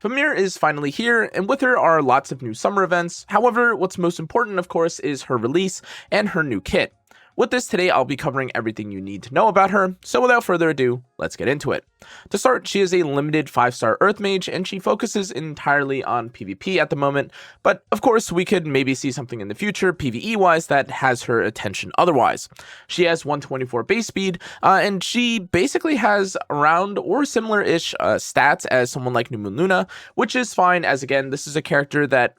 Fumyr is finally here, and with her are lots of new summer events. However, what's most important, of course, is her release and her new kit. With this today, I'll be covering everything you need to know about her, so without further ado, let's get into it. To start, she is a limited 5-star Earth Mage, and she focuses entirely on PvP at the moment, but of course we could maybe see something in the future, PvE-wise, that has her attention otherwise. She has 124 base speed, and she basically has around or similar-ish stats as someone like New Moon Luna, which is fine, as again, this is a character that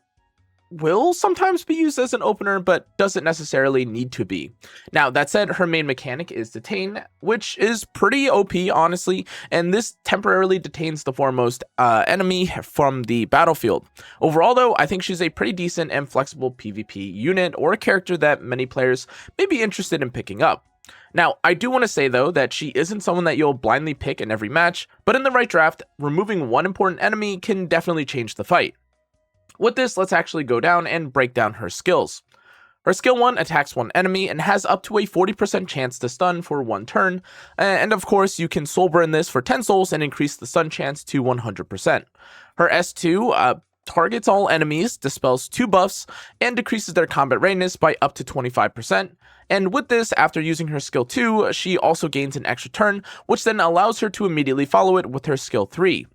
will sometimes be used as an opener, but doesn't necessarily need to be. Now, that said, her main mechanic is Detain, which is pretty OP, honestly, and this temporarily detains the foremost enemy from the battlefield. Overall, though, I think she's a pretty decent and flexible PvP unit, or a character that many players may be interested in picking up. Now, I do want to say, though, that she isn't someone that you'll blindly pick in every match, but in the right draft, removing one important enemy can definitely change the fight. With this, let's actually go down and break down her skills. Her skill 1 attacks one enemy and has up to a 40% chance to stun for one turn, and of course you can soul burn this for 10 souls and increase the stun chance to 100%. Her S2 targets all enemies, dispels 2 buffs, and decreases their combat readiness by up to 25%. And with this, after using her skill 2, she also gains an extra turn, which then allows her to immediately follow it with her skill 3.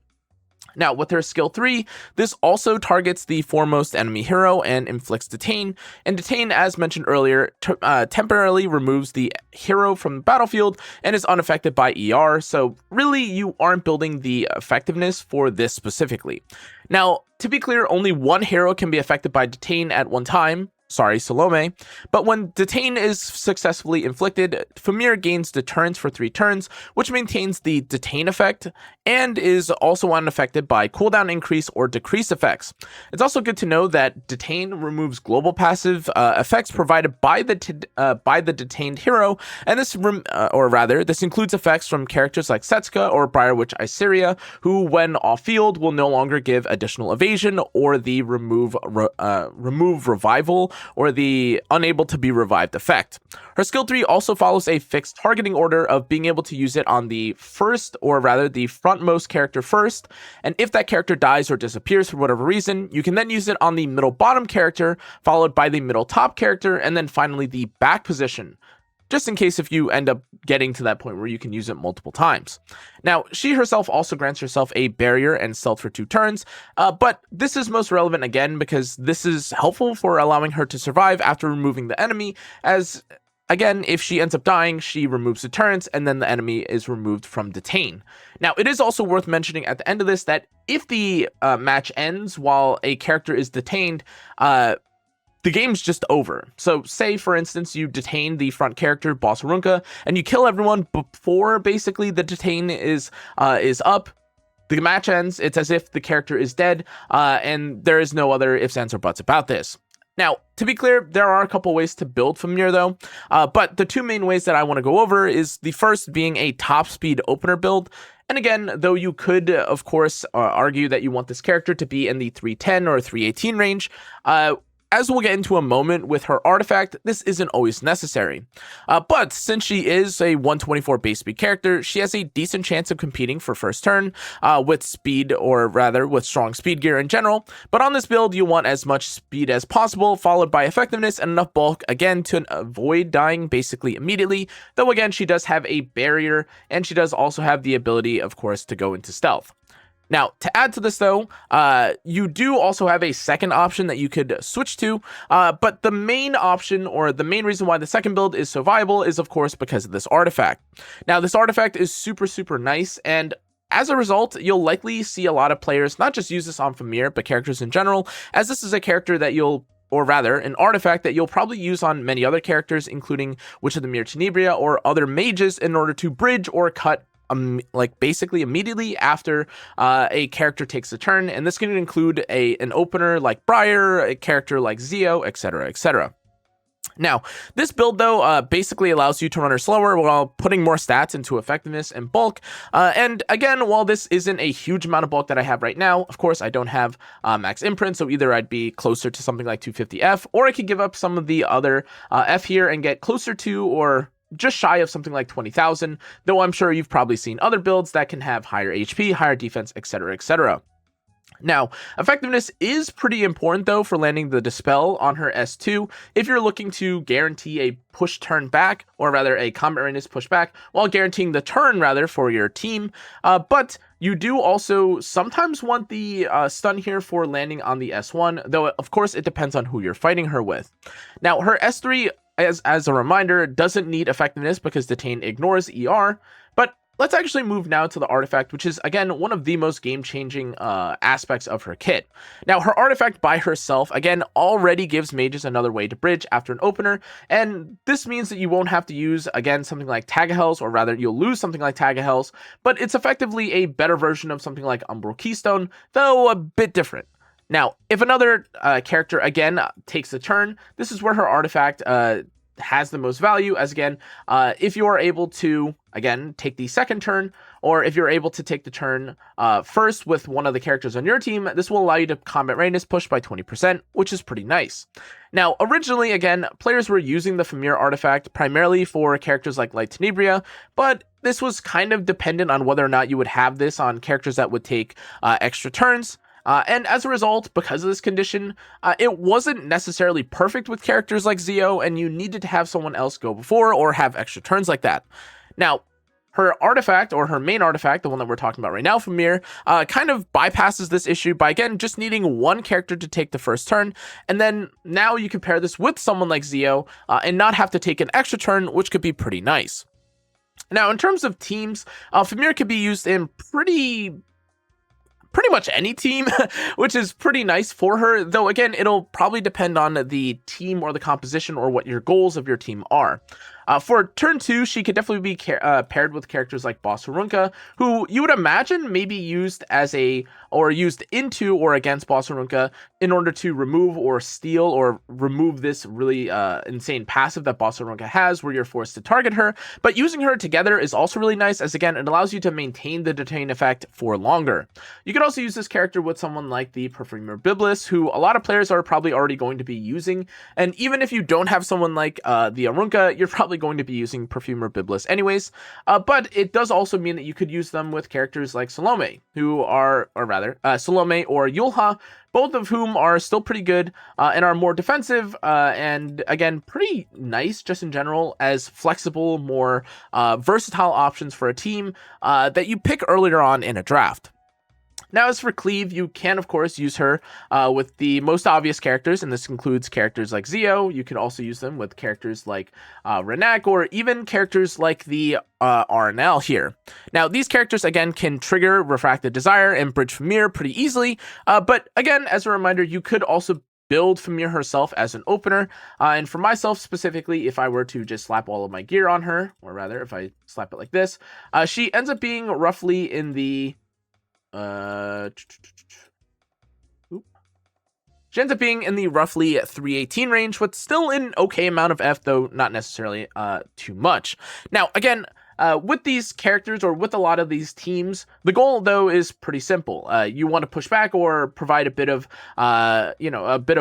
Now, with her skill 3, this also targets the foremost enemy hero and inflicts Detain, and Detain, as mentioned earlier, temporarily removes the hero from the battlefield and is unaffected by ER, so really you aren't building the effectiveness for this specifically. Now, to be clear, only one hero can be affected by Detain at one time. Sorry, Salome. But when Detain is successfully inflicted, Fumyr gains deterrence for 3 turns, which maintains the Detain effect, and is also unaffected by cooldown increase or decrease effects. It's also good to know that Detain removes global passive effects provided by the detained hero, and this includes effects from characters like Setsuka or Briarwitch Iseria, who, when off-field, will no longer give additional evasion or the remove revival or the unable to be revived effect. Her skill 3 also follows a fixed targeting order of being able to use it on the frontmost character first, and if that character dies or disappears for whatever reason, you can then use it on the middle bottom character, followed by the middle top character, and then finally the back position, just in case if you end up getting to that point where you can use it multiple times. Now, she herself also grants herself a barrier and stealth for 2 turns, but this is most relevant again because this is helpful for allowing her to survive after removing the enemy, as again, if she ends up dying, she removes deterrence and then the enemy is removed from Detain. Now, it is also worth mentioning at the end of this that if the match ends while a character is detained, the game's just over. So say, for instance, you detain the front character, Boss Arunka, and you kill everyone before basically the detain is up. The match ends. It's as if the character is dead, and there is no other ifs, ands, or buts about this. Now, to be clear, there are a couple ways to build Fumyr though, but the 2 main ways that I want to go over is the first being a top speed opener build. And again, though you could, of course, argue that you want this character to be in the 310 or 318 range, as we'll get into a moment with her artifact, this isn't always necessary. But since she is a 124 base speed character, she has a decent chance of competing for first turn with speed, or rather with strong speed gear in general. But on this build, you want as much speed as possible, followed by effectiveness and enough bulk, again, to avoid dying basically immediately. Though again, she does have a barrier, and she does also have the ability, of course, to go into stealth. Now, to add to this, though, you do also have a second option that you could switch to, but the main option, or the main reason why the second build is so viable, is, of course, because of this artifact. Now, this artifact is super, super nice, and as a result, you'll likely see a lot of players not just use this on Fumyr, but characters in general, as this is a character that an artifact that you'll probably use on many other characters, including Witch of the Mirror Tenebria or other mages, in order to bridge or cut basically immediately after a character takes a turn, and this can include an opener like Briar, a character like Zio, etc., etc. Now, this build, though, basically allows you to run her slower while putting more stats into effectiveness and bulk. And again, while this isn't a huge amount of bulk that I have right now, of course, I don't have max imprint, so either I'd be closer to something like 250F, or I could give up some of the other F here and get closer to, or just shy of something like 20,000, though I'm sure you've probably seen other builds that can have higher HP, higher defense, etc., etc. Now, effectiveness is pretty important though for landing the Dispel on her S2 if you're looking to guarantee a push turn back, or rather a combat readiness push back, while guaranteeing the turn rather for your team. But you do also sometimes want the stun here for landing on the S1, though of course it depends on who you're fighting her with. Now, her S3, as a reminder, doesn't need effectiveness because Detain ignores ER, but let's actually move now to the artifact, which is, again, one of the most game-changing aspects of her kit. Now, her artifact by herself, again, already gives mages another way to bridge after an opener, and this means that you won't have to use, again, something like Tag of Hells, or rather, you'll lose something like Tag of Hells, but it's effectively a better version of something like Umbral Keystone, though a bit different. Now, if another character, again, takes a turn, this is where her artifact has the most value, as again, if you are able to, again, take the second turn, or if you're able to take the turn first with one of the characters on your team, this will allow you to combat readiness push by 20%, which is pretty nice. Now, originally, again, players were using the Fumyr artifact primarily for characters like Light Tenebria, but this was kind of dependent on whether or not you would have this on characters that would take extra turns. And as a result, because of this condition, it wasn't necessarily perfect with characters like Zio, and you needed to have someone else go before or have extra turns like that. Now, her artifact, or her main artifact, the one that we're talking about right now, Fumyr, kind of bypasses this issue by, again, just needing one character to take the first turn, and then now you can pair this with someone like Zio and not have to take an extra turn, which could be pretty nice. Now, in terms of teams, Fumyr could be used in pretty much any team, which is pretty nice for her, though again, it'll probably depend on the team or the composition or what your goals of your team are. For turn 2, she could definitely be paired with characters like Boss Harunka, who you would imagine may be used used into or against Boss Harunka in order to remove or steal or remove this really insane passive that Boss Harunka has, where you're forced to target her. But using her together is also really nice, as again, it allows you to maintain the detain effect for longer. You could also use this character with someone like the Fumyr Biblis, who a lot of players are probably already going to be using, and even if you don't have someone like the Harunka, you're probably going to be using Fumyr Biblis anyways, but it does also mean that you could use them with characters like Salome, Salome or Yulha, both of whom are still pretty good and are more defensive and again pretty nice just in general as flexible, more versatile options for a team that you pick earlier on in a draft. Now, as for Cleave, you can, of course, use her with the most obvious characters, and this includes characters like Zio. You can also use them with characters like Renak, or even characters like the RNL here. Now, these characters, again, can trigger Refracted Desire and Bridge Fumyr pretty easily, but again, as a reminder, you could also build Fumyr herself as an opener, and for myself specifically, if I were to just slap all of my gear on her, or rather, if I slap it like this, she ends up being roughly in the she ends up being in the roughly 318 range, but still an okay amount of F, though not necessarily too much. Now, again, with these characters, or with a lot of these teams, the goal though is pretty simple. You want to push back or provide a bit of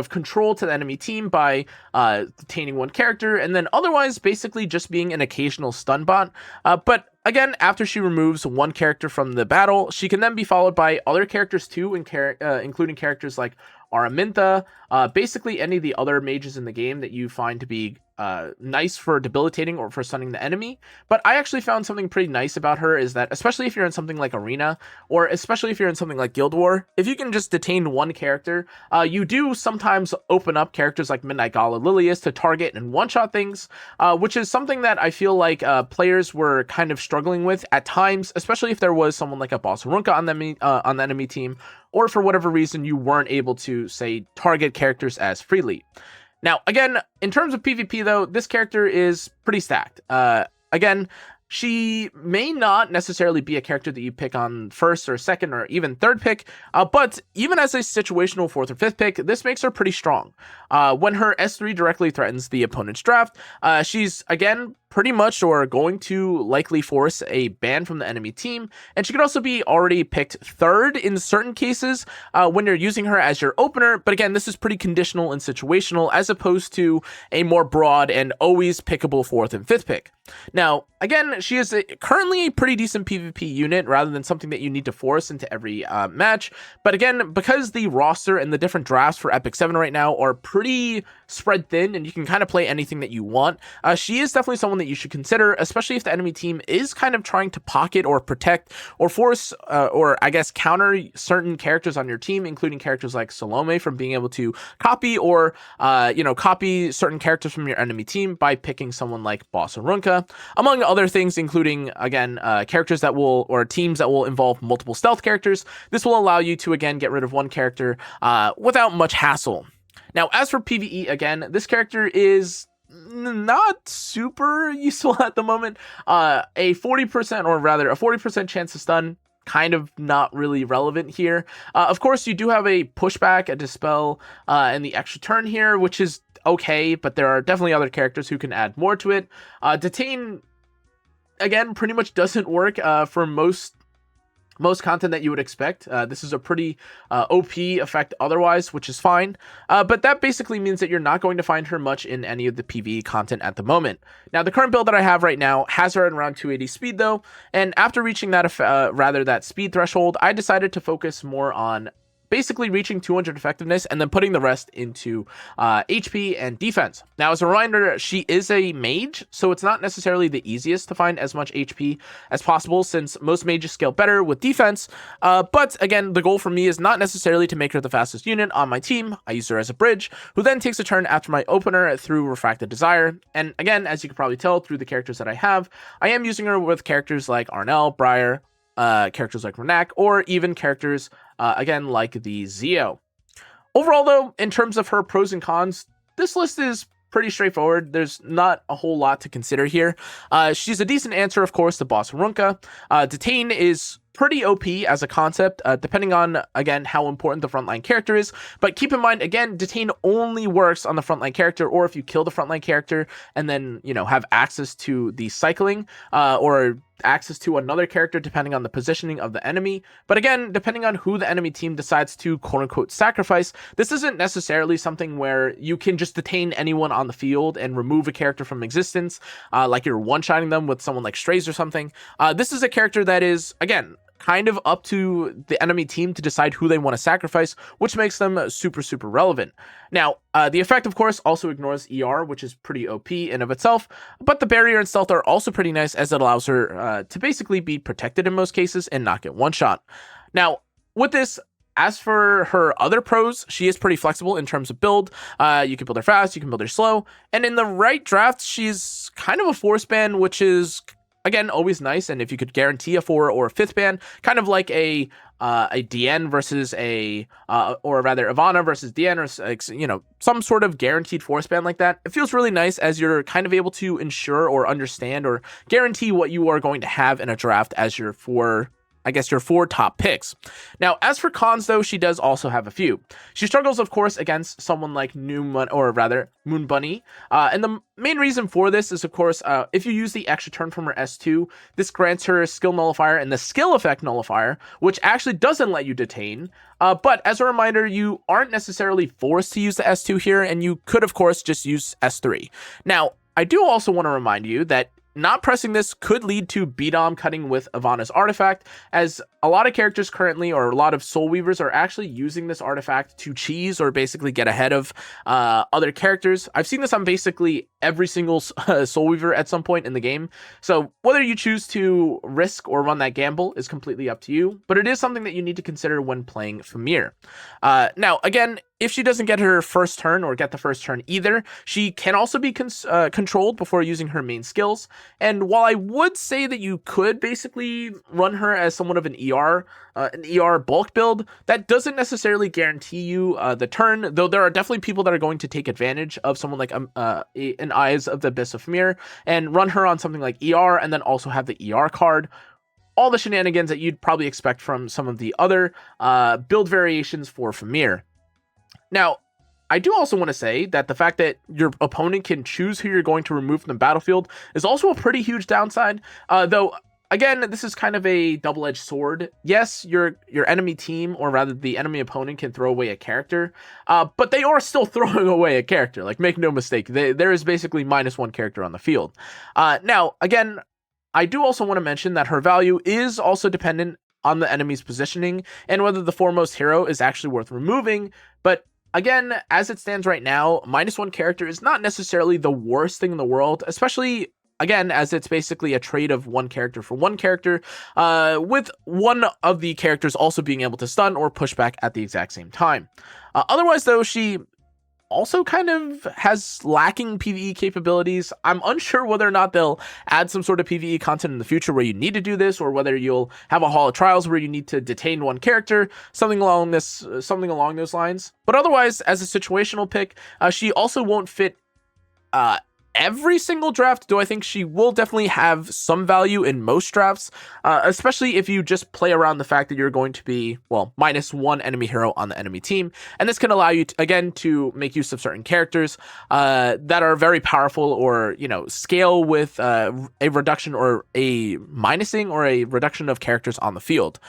control to the enemy team by detaining one character, and then otherwise basically just being an occasional stun bot. But again, after she removes one character from the battle, she can then be followed by other characters too, including characters like Araminta, basically any of the other mages in the game that you find to be nice for debilitating or for stunning the enemy. But I actually found something pretty nice about her is that, especially if you're in something like Arena, or especially if you're in something like Guild War, if you can just detain one character, you do sometimes open up characters like Midnight Gala Lilius to target and one-shot things, which is something that I feel like players were kind of struggling with at times, especially if there was someone like a Boss Harunka on the enemy team, or for whatever reason you weren't able to, say, target characters as freely. Now, again, in terms of PvP, though, this character is pretty stacked. Again, she may not necessarily be a character that you pick on first or second or even third pick, but even as a situational fourth or fifth pick, this makes her pretty strong. When her S3 directly threatens the opponent's draft, she's, again, pretty much or going to likely force a ban from the enemy team, and she could also be already picked third in certain cases when you're using her as your opener, but again, this is pretty conditional and situational as opposed to a more broad and always pickable fourth and fifth pick. Now, again, again, she is currently a pretty decent PvP unit rather than something that you need to force into every match. But again, because the roster and the different drafts for epicseven right now are pretty spread thin and you can kind of play anything that you want, she is definitely someone that you should consider, especially if the enemy team is kind of trying to pocket or protect or force or I guess counter certain characters on your team, including characters like Salome from being able to copy or copy certain characters from your enemy team by picking someone like Boss Arunka, among other things, including again characters that will, or teams that will involve multiple stealth characters. This will allow you to again get rid of one character without much hassle. Now, as for PvE, again, this character is not super useful at the moment. A 40% or rather a 40% chance to stun, kind of not really relevant here. Of course, you do have a pushback, a dispel, and the extra turn here, which is okay, but there are definitely other characters who can add more to it. Detain, again, pretty much doesn't work for most content that you would expect. This is a pretty OP effect otherwise, which is fine. But that basically means that you're not going to find her much in any of the PvE content at the moment. Now, the current build that I have right now has her at around 280 speed though. And after reaching that, that speed threshold, I decided to focus more on basically reaching 200 effectiveness and then putting the rest into HP and defense. Now, as a reminder, she is a mage, so it's not necessarily the easiest to find as much HP as possible since most mages scale better with defense. But again, the goal for me is not necessarily to make her the fastest unit on my team. I use her as a bridge, who then takes a turn after my opener through Refracted Desire. And again, as you can probably tell through the characters that I have, I am using her with characters like Arnell, Briar, characters like Renak, or even characters again like the Zio. Overall though, in terms of her pros and cons, this list is pretty straightforward. There's not a whole lot to consider here. She's a decent answer, of course, to Boss Arunka. Detain is pretty OP as a concept, depending on, again, how important the frontline character is. But keep in mind, again, Detain only works on the frontline character, or if you kill the frontline character and then, have access to the cycling, or access to another character, depending on the positioning of the enemy. But again, depending on who the enemy team decides to quote-unquote sacrifice, this isn't necessarily something where you can just detain anyone on the field and remove a character from existence, like you're one-shotting them with someone like Strays or something. This is a character that is, again, kind of up to the enemy team to decide who they want to sacrifice, which makes them super, super relevant. Now, the effect, of course, also ignores ER, which is pretty OP in of itself, but the barrier and stealth are also pretty nice as it allows her to basically be protected in most cases and not get one shot. Now, with this, as for her other pros, she is pretty flexible in terms of build. You can build her fast, you can build her slow, and in the right draft, she's kind of a force ban, which is again, always nice, and if you could guarantee a 4 or a 5th ban, kind of like a DN versus or rather Ivana versus DN, or some sort of guaranteed force ban like that, it feels really nice as you're kind of able to ensure or understand or guarantee what you are going to have in a draft as your 4 top picks. Now, as for cons, though, she does also have a few. She struggles, of course, against someone like Moon Bunny. And the main reason for this is, of course, if you use the extra turn from her S2, this grants her skill nullifier and the skill effect nullifier, which actually doesn't let you detain. But as a reminder, you aren't necessarily forced to use the S2 here, and you could, of course, just use S3. Now, I do also want to remind you that not pressing this could lead to B-Dom cutting with Ivana's artifact, as a lot of characters currently, or a lot of Soul Weavers, are actually using this artifact to cheese or basically get ahead of other characters. I've seen this on basically every single Soul Weaver at some point in the game, so whether you choose to risk or run that gamble is completely up to you, but it is something that you need to consider when playing Fumyr. Now, again, if she doesn't get her first turn or get the first turn either, she can also be controlled before using her main skills. And while I would say that you could basically run her as somewhat of an ER bulk build, that doesn't necessarily guarantee you the turn, though there are definitely people that are going to take advantage of someone like an Eyes of the Abyss of Fumyr and run her on something like ER and then also have the ER card. All the shenanigans that you'd probably expect from some of the other build variations for Fumyr. Now, I do also want to say that the fact that your opponent can choose who you're going to remove from the battlefield is also a pretty huge downside, though, again, this is kind of a double-edged sword. Yes, your enemy team, or rather the enemy opponent, can throw away a character, but they are still throwing away a character. Like, make no mistake, there is basically -1 character on the field. Now, again, I do also want to mention that her value is also dependent on the enemy's positioning and whether the foremost hero is actually worth removing. But again, as it stands right now, -1 character is not necessarily the worst thing in the world, especially again, as it's basically a trade of one character for one character, with one of the characters also being able to stun or push back at the exact same time. Otherwise, though, she also kind of has lacking PvE capabilities. I'm unsure whether or not they'll add some sort of PvE content in the future where you need to do this, or whether you'll have a Hall of Trials where you need to detain one character, something along those lines. But otherwise, as a situational pick, she also won't fit every single draft, though I think she will definitely have some value in most drafts, especially if you just play around the fact that you're going to be, well, -1 enemy hero on the enemy team. And this can allow you, again, to make use of certain characters that are very powerful or, scale with a reduction or a minusing or a reduction of characters on the field.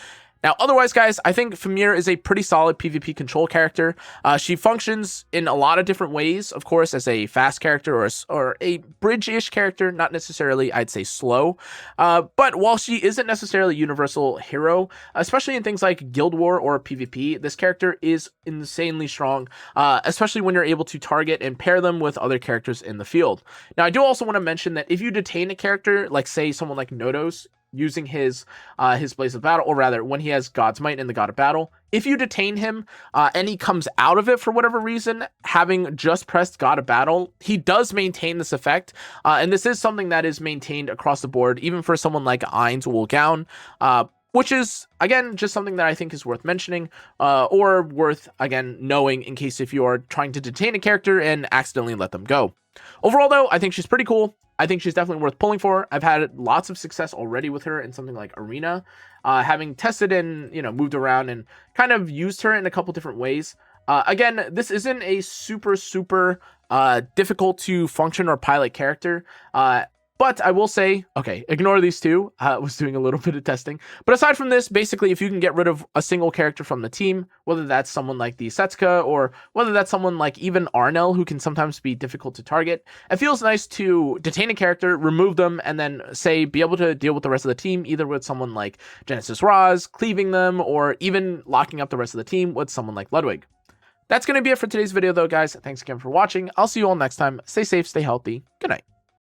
Now, otherwise, guys, I think Fumyr is a pretty solid PvP control character. She functions in a lot of different ways, of course, as a fast character or a bridge-ish character, not necessarily, I'd say, slow. But while she isn't necessarily a universal hero, especially in things like Guild War or PvP, this character is insanely strong, especially when you're able to target and pair them with other characters in the field. Now, I do also want to mention that if you detain a character, like, say, someone like Nodos, using his Blaze of Battle, or rather, when he has God's Might in the God of Battle, if you detain him and he comes out of it for whatever reason, having just pressed God of Battle, he does maintain this effect, and this is something that is maintained across the board, even for someone like Ainz Woolgown, which is, again, just something that I think is worth mentioning, or worth, again, knowing in case if you are trying to detain a character and accidentally let them go. Overall, though, I think she's pretty cool. I think she's definitely worth pulling for. I've had lots of success already with her in something like Arena, having tested and, moved around and kind of used her in a couple different ways. Again, this isn't a super difficult to function or pilot character. But I will say, okay, ignore these two. I was doing a little bit of testing. But aside from this, basically, if you can get rid of a single character from the team, whether that's someone like the Setsuka or whether that's someone like even Arnel, who can sometimes be difficult to target, it feels nice to detain a character, remove them, and then, say, be able to deal with the rest of the team, either with someone like Genesis Raz, cleaving them, or even locking up the rest of the team with someone like Ludwig. That's going to be it for today's video, though, guys. Thanks again for watching. I'll see you all next time. Stay safe, stay healthy. Good night.